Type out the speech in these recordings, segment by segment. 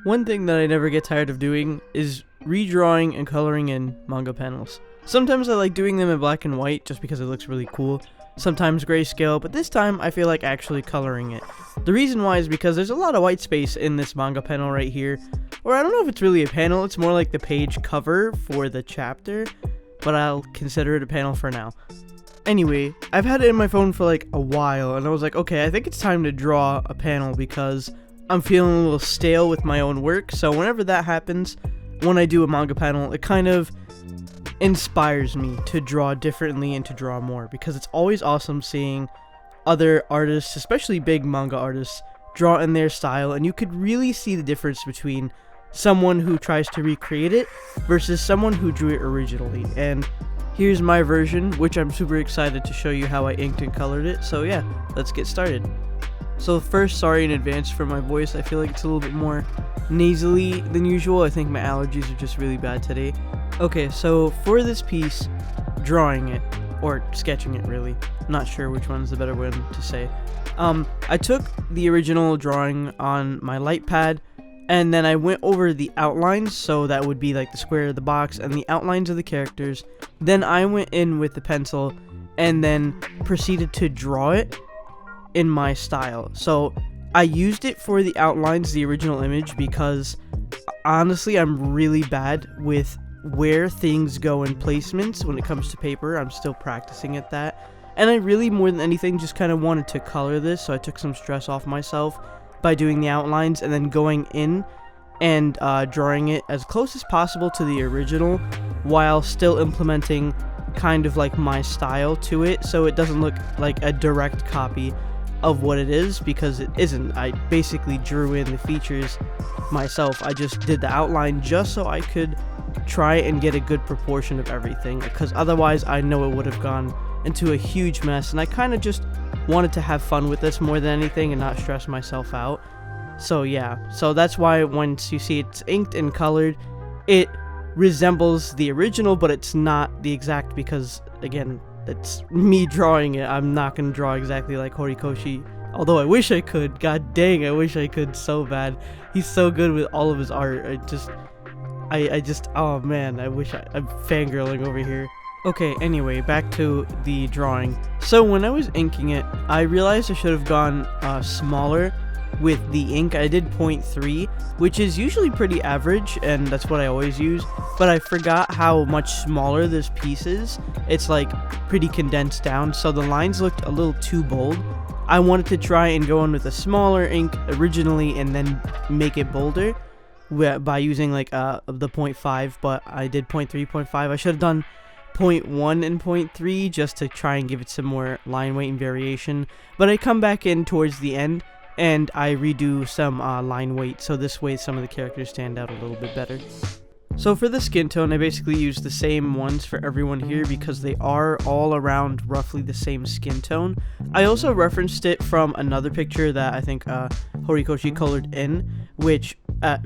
One thing that I never get tired of doing is redrawing and coloring in manga panels. Sometimes I like doing them in black and white just because it looks really cool, sometimes grayscale, but this time I feel like actually coloring it. The reason why is because there's a lot of white space in this manga panel right here, or I don't know if it's really a panel, it's more like the page cover for the chapter, but I'll consider it a panel for now. Anyway, I've had it in my phone for like a while, and I was like, okay, I think it's time to draw a panel because I'm feeling a little stale with my own work, so whenever that happens, when I do a manga panel, it kind of inspires me to draw differently and to draw more, because it's always awesome seeing other artists, especially big manga artists, draw in their style, and you could really see the difference between someone who tries to recreate it versus someone who drew it originally. And here's my version, which I'm super excited to show you how I inked and colored it. So yeah, let's get started. So first, sorry in advance for my voice. I feel like it's a little bit more nasally than usual. I think my allergies are just really bad today. Okay, so for this piece, drawing it, or sketching it really, not sure which one's the better one to say. I took the original drawing on my light pad, and then I went over the outlines, so that would be like the square of the box and the outlines of the characters. Then I went in with the pencil and then proceeded to draw it in my style. So I used it for the outlines, the original image, because honestly I'm really bad with where things go in placements when it comes to paper. I'm still practicing at that, and I really, more than anything, just kind of wanted to color this, so I took some stress off myself by doing the outlines and then going in and drawing it as close as possible to the original while still implementing kind of like my style to it, so it doesn't look like a direct copy of what it is, because it isn't. I basically drew in the features myself. I just did the outline just so I could try and get a good proportion of everything, because otherwise I know it would have gone into a huge mess, and I kind of just wanted to have fun with this more than anything and not stress myself out. So yeah, so that's why once you see it's inked and colored, it resembles the original, but it's not the exact, because again, it's me drawing it. I'm not going to draw exactly like Horikoshi, although I wish I could. God dang, I wish I could so bad. He's so good with all of his art. I just, oh man, I'm fangirling over here. Okay, anyway, back to the drawing. So when I was inking it, I realized I should have gone smaller with the ink. I did 0.3, which is usually pretty average, and that's what I always use, but I forgot how much smaller this piece is. It's like pretty condensed down, so the lines looked a little too bold. I wanted to try and go in with a smaller ink originally and then make it bolder by using like the 0.5, but I did 0.3, 0.5. I should have done 0.1 and 0.3 just to try and give it some more line weight and variation, but I come back in towards the end and I redo some line weight, so this way some of the characters stand out a little bit better. So for the skin tone, I basically used the same ones for everyone here because they are all around roughly the same skin tone. I also referenced it from another picture that I think Horikoshi colored in, which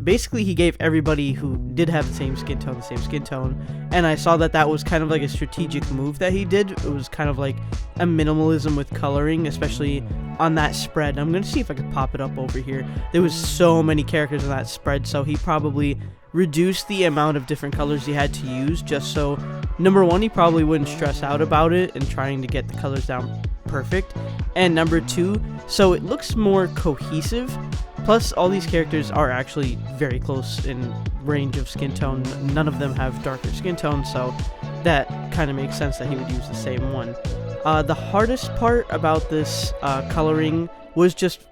basically he gave everybody who did have the same skin tone, and I saw that that was kind of like a strategic move that he did. It was kind of like a minimalism with coloring, especially on that spread. I'm gonna see if I could pop it up over here. There was so many characters on that spread, so he probably reduced the amount of different colors he had to use, just so, number one, he probably wouldn't stress out about it and trying to get the colors down perfect, and number two, so it looks more cohesive. Plus, all these characters are actually very close in range of skin tone. None of them have darker skin tone, so that kind of makes sense that he would use the same one. The hardest part about this coloring was just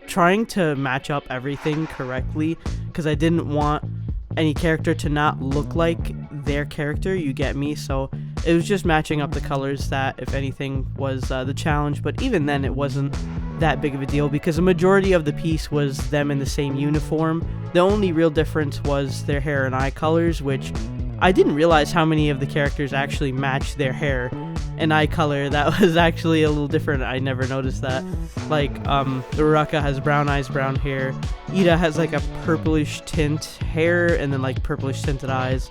trying to match up everything correctly, because I didn't want any character to not look like their character, you get me? So it was just matching up the colors that, if anything, was the challenge, but even then it wasn't that big of a deal because the majority of the piece was them in the same uniform. The only real difference was their hair and eye colors, which I didn't realize how many of the characters actually match their hair and eye color. That was actually a little different. I never noticed that. Like, Uraraka has brown eyes, brown hair. Ida has like a purplish tint hair and then like purplish tinted eyes.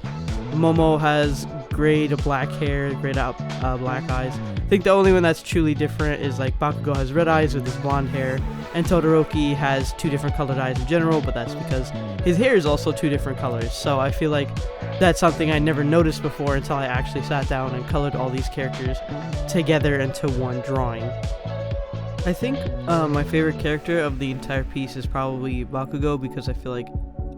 Momo has gray to black hair, gray to black eyes. I think the only one that's truly different is like Bakugo has red eyes with his blonde hair. And Todoroki has 2 different colored eyes in general, but that's because his hair is also 2 different colors. So I feel like that's something I never noticed before until I actually sat down and colored all these characters together into one drawing. I think my favorite character of the entire piece is probably Bakugo, because I feel like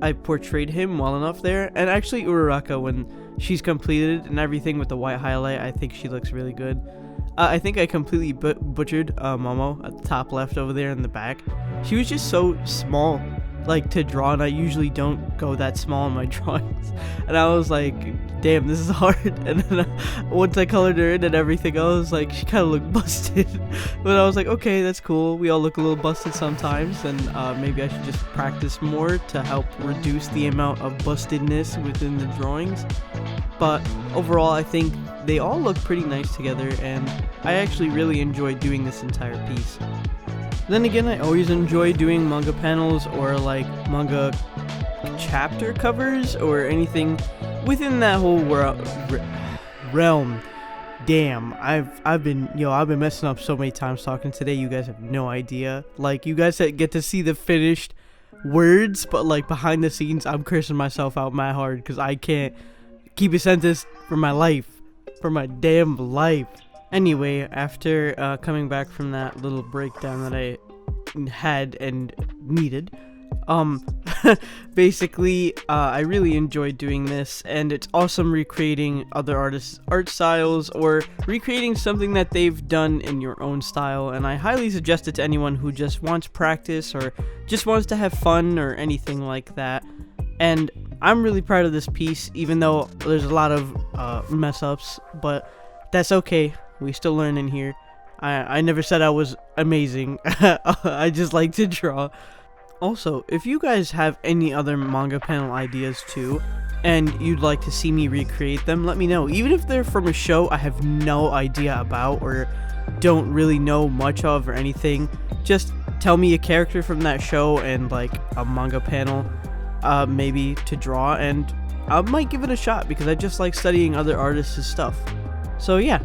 I portrayed him well enough there. And actually Uraraka, when she's completed and everything with the white highlight, I think she looks really good. I think I completely butchered Momo at the top left over there in the back. She was just so small, like, to draw, and I usually don't go that small in my drawings. And I was like, damn, this is hard. And then once I colored her in and everything, I was like, she kind of looked busted. But I was like, okay, that's cool. We all look a little busted sometimes, and maybe I should just practice more to help reduce the amount of bustedness within the drawings. But overall, I think they all look pretty nice together, and I actually really enjoyed doing this entire piece. Then again, I always enjoy doing manga panels or like manga chapter covers or anything within that whole realm. Damn, I've been messing up so many times talking today. You guys have no idea. Like, you guys get to see the finished words, but like behind the scenes, I'm cursing myself out mad hard because I can't keep a sentence for my life, for my damn life. Anyway, after coming back from that little breakdown that I had and needed, basically, I really enjoyed doing this, and it's awesome recreating other artists' art styles or recreating something that they've done in your own style, and I highly suggest it to anyone who just wants practice or just wants to have fun or anything like that. And I'm really proud of this piece, even though there's a lot of mess ups, but that's okay. We still learn in here. I never said I was amazing. I just like to draw. Also, if you guys have any other manga panel ideas too, and you'd like to see me recreate them, let me know. Even if they're from a show I have no idea about or don't really know much of or anything, just tell me a character from that show and like a manga panel maybe to draw, and I might give it a shot because I just like studying other artists' stuff. So yeah,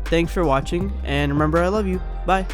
thanks for watching, and remember, I love you. Bye.